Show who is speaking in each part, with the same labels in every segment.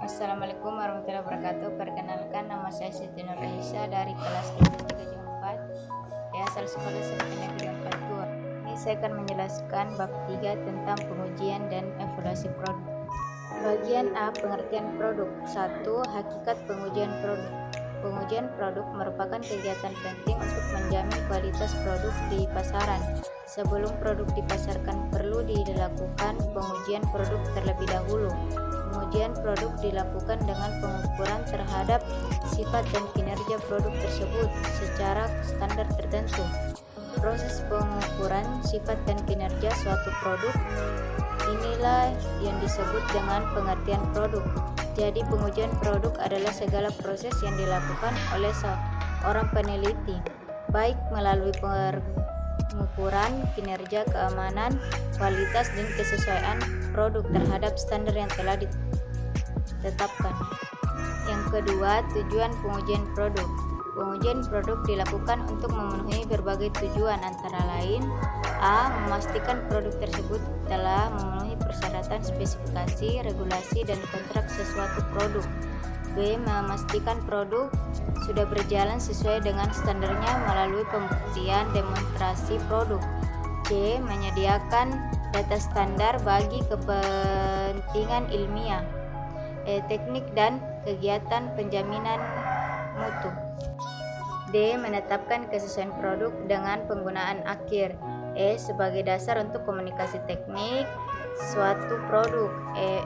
Speaker 1: Assalamualaikum warahmatullahi wabarakatuh. Perkenalkan, nama saya Siti Nuraisyah dari kelas 4 ya, asal sekolah Sekolah Negeri 42. Ini saya akan menjelaskan bab 3 tentang pengujian dan evaluasi produk. Bagian A, pengertian produk. 1. Hakikat pengujian produk. Pengujian produk merupakan kegiatan penting untuk menjamin kualitas produk di pasaran. Sebelum produk dipasarkan, perlu dilakukan pengujian produk terlebih dahulu. Pengujian produk dilakukan dengan pengukuran terhadap sifat dan kinerja produk tersebut secara standar tertentu. Proses pengukuran sifat dan kinerja suatu produk inilah yang disebut dengan pengertian produk. Jadi pengujian produk adalah segala proses yang dilakukan oleh seorang peneliti, baik melalui pengukuran kinerja, keamanan, kualitas, dan kesesuaian produk terhadap standar yang telah ditetapkan. Yang kedua, tujuan pengujian produk. Pengujian produk dilakukan untuk memenuhi berbagai tujuan, antara lain: A. Memastikan produk tersebut telah memenuhi persyaratan spesifikasi, regulasi, dan kontrak sesuatu produk. B. Memastikan produk sudah berjalan sesuai dengan standarnya melalui pembuktian demonstrasi produk. C. Menyediakan data standar bagi kepentingan ilmiah, teknik, dan kegiatan penjaminan mutu. D. Menetapkan kesesuaian produk dengan penggunaan akhir. E. Sebagai dasar untuk komunikasi teknik suatu produk.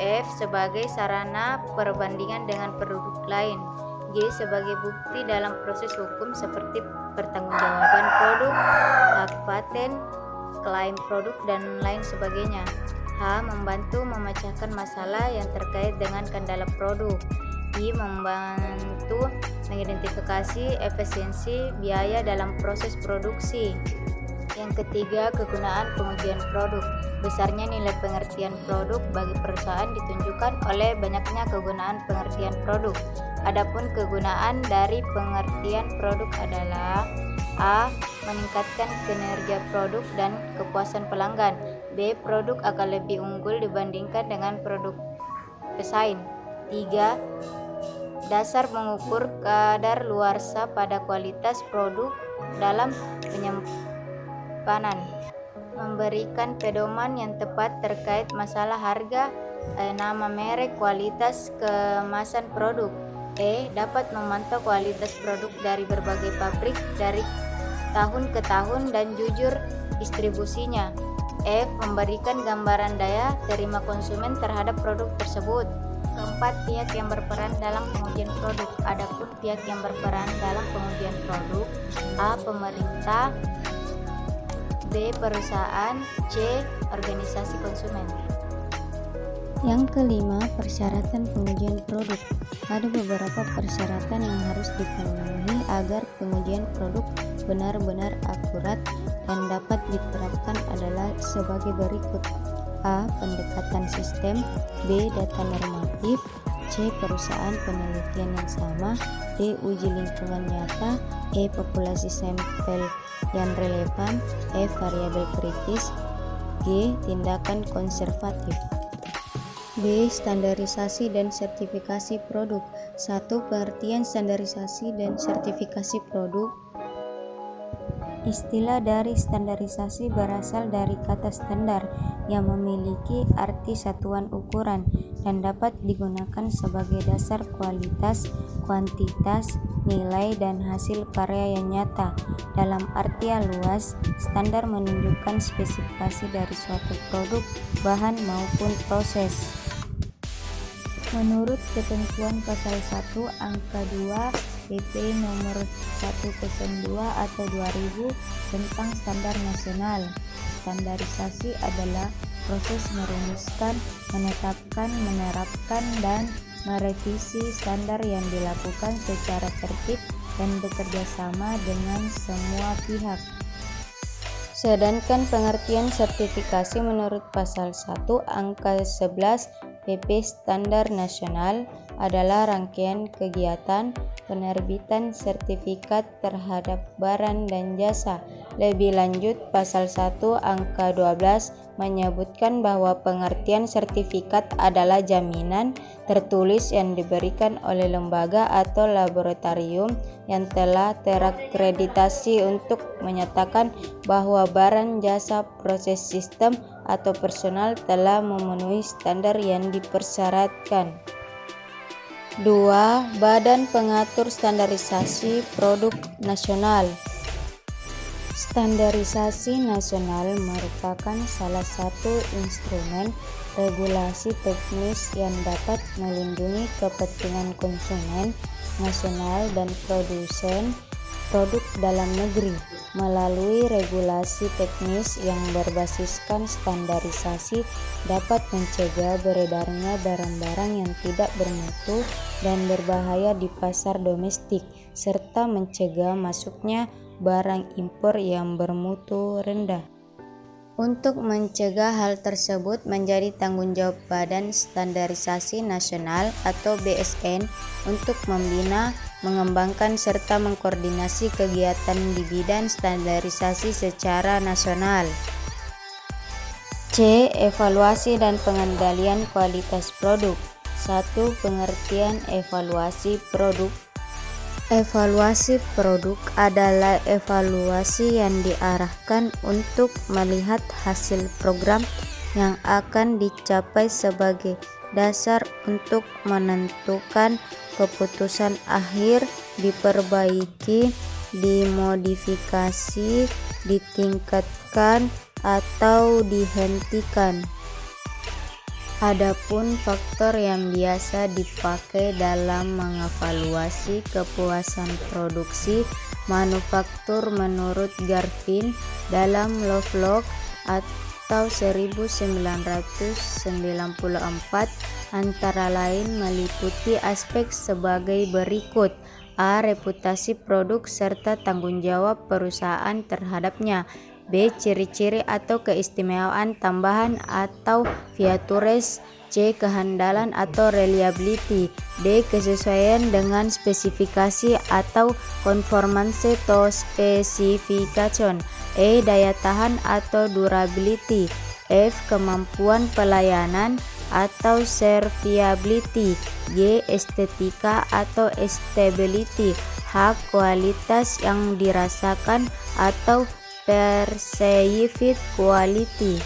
Speaker 1: F. Sebagai sarana perbandingan dengan produk lain. G. Sebagai bukti dalam proses hukum seperti pertanggungjawaban produk, hak paten, klaim produk, dan lain sebagainya. H. Membantu memecahkan masalah yang terkait dengan kendala produk. I. Membantu mengidentifikasi efisiensi biaya dalam proses produksi. Yang ketiga, kegunaan pengujian produk. Besarnya nilai pengertian produk bagi perusahaan ditunjukkan oleh banyaknya kegunaan pengertian produk. Adapun kegunaan dari pengertian produk adalah: A. Meningkatkan kinerja produk dan kepuasan pelanggan. B. Produk akan lebih unggul dibandingkan dengan produk pesaing. 3. Dasar mengukur kadar luarsa pada kualitas produk dalam penyimpanan. Memberikan pedoman yang tepat terkait masalah harga, nama merek, kualitas, kemasan produk. E. Dapat memantau kualitas produk dari berbagai pabrik dari tahun ke tahun dan jujur distribusinya. F. Memberikan gambaran daya terima konsumen terhadap produk tersebut. Keempat, pihak yang berperan dalam pengujian produk. Adapun pihak yang berperan dalam pengujian produk: A. Pemerintah, B. Perusahaan, C. Organisasi konsumen.
Speaker 2: Yang kelima, persyaratan pengujian produk. Ada beberapa persyaratan yang harus dipenuhi agar pengujian produk benar-benar akurat dan dapat diterapkan adalah sebagai berikut: A. Pendekatan sistem, B. Data normatif, C. Perusahaan penelitian yang sama, D. Uji lingkungan nyata, E. Populasi sampel yang relevan, F. Variabel kritis, G. Tindakan konservatif. B. Standarisasi dan sertifikasi produk. 1. Pengertian standarisasi dan sertifikasi produk. Istilah dari standarisasi berasal dari kata standar yang memiliki arti satuan ukuran dan dapat digunakan sebagai dasar kualitas, kuantitas, nilai, dan hasil karya yang nyata. Dalam artian luas, standar menunjukkan spesifikasi dari suatu produk, bahan, maupun proses. Menurut ketentuan pasal 1 angka 2 PP nomor 102 atau 2000 tentang standar nasional, standarisasi adalah proses merumuskan, menetapkan, menerapkan, dan merevisi standar yang dilakukan secara tertib dan bekerja sama dengan semua pihak. Sedangkan pengertian sertifikasi menurut pasal 1 angka 11 PP Standar Nasional adalah rangkaian kegiatan penerbitan sertifikat terhadap barang dan jasa. Lebih lanjut, pasal 1 angka 12 menyebutkan bahwa pengertian sertifikat adalah jaminan tertulis yang diberikan oleh lembaga atau laboratorium yang telah terakreditasi untuk menyatakan bahwa barang, jasa, proses, sistem, atau personal telah memenuhi standar yang dipersyaratkan. 2. Badan Pengatur Standarisasi Produk Nasional. Standarisasi nasional merupakan salah satu instrumen regulasi teknis yang dapat melindungi kepentingan konsumen nasional dan produsen produk dalam negeri. Melalui regulasi teknis yang berbasiskan standarisasi dapat mencegah beredarnya barang-barang yang tidak bermutu dan berbahaya di pasar domestik, serta mencegah masuknya barang impor yang bermutu rendah. Untuk mencegah hal tersebut menjadi tanggung jawab Badan Standarisasi Nasional atau BSN untuk membina, mengembangkan, serta mengkoordinasi kegiatan di bidang standarisasi secara nasional. C. Evaluasi dan pengendalian kualitas produk. 1. Pengertian evaluasi produk. Evaluasi produk adalah evaluasi yang diarahkan untuk melihat hasil program yang akan dicapai sebagai dasar untuk menentukan keputusan akhir, diperbaiki, dimodifikasi, ditingkatkan, atau dihentikan. Adapun faktor yang biasa dipakai dalam mengevaluasi kepuasan produksi manufaktur menurut Garvin dalam Lovelock atau 1994 antara lain meliputi aspek sebagai berikut. A. Reputasi produk serta tanggung jawab perusahaan terhadapnya. B. Ciri-ciri atau keistimewaan tambahan atau features. C. Kehandalan atau reliability. D. Kesesuaian dengan spesifikasi atau conformance to specification. E. Daya tahan atau durability. F. Kemampuan pelayanan atau serviceability. G. Estetika atau stability. H. Kualitas yang dirasakan atau perceived quality.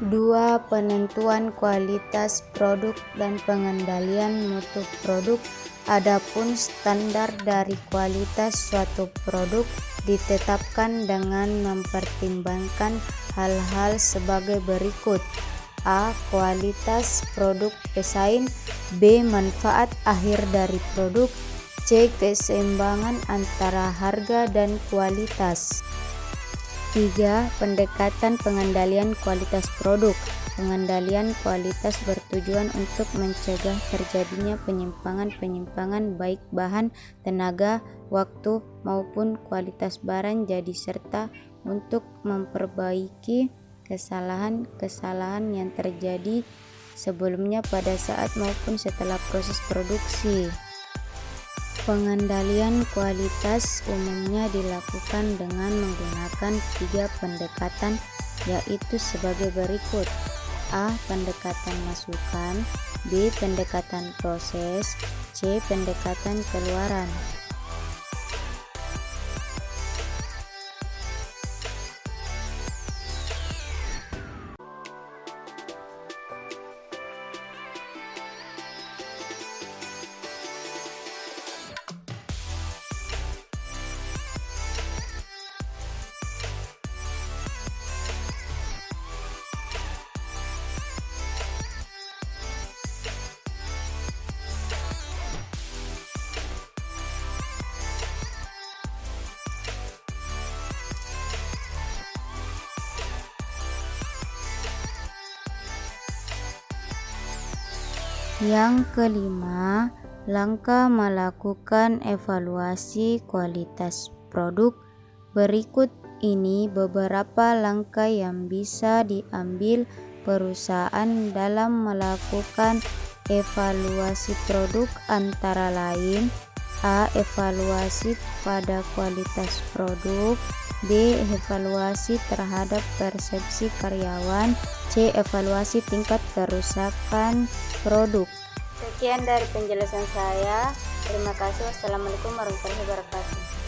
Speaker 2: 2. Penentuan kualitas produk dan pengendalian mutu produk. Adapun standar dari kualitas suatu produk ditetapkan dengan mempertimbangkan hal-hal sebagai berikut. A. Kualitas produk pesaing. B. Manfaat akhir dari produk. C. Keseimbangan antara harga dan kualitas. 3. Pendekatan pengendalian kualitas produk. Pengendalian kualitas bertujuan untuk mencegah terjadinya penyimpangan-penyimpangan baik bahan, tenaga, waktu, maupun kualitas barang jadi serta untuk memperbaiki kesalahan-kesalahan yang terjadi sebelumnya pada saat maupun setelah proses produksi. Pengendalian kualitas umumnya dilakukan dengan menggunakan 3 pendekatan, yaitu sebagai berikut. A. Pendekatan masukan. B. Pendekatan proses. C. Pendekatan keluaran. Yang kelima, langkah melakukan evaluasi kualitas produk. Berikut ini beberapa langkah yang bisa diambil perusahaan dalam melakukan evaluasi produk, antara lain A. Evaluasi pada kualitas produk. B. Evaluasi terhadap persepsi karyawan. C. Evaluasi tingkat kerusakan produk.
Speaker 1: Sekian dari penjelasan saya. Terima kasih. Wassalamualaikum warahmatullahi wabarakatuh.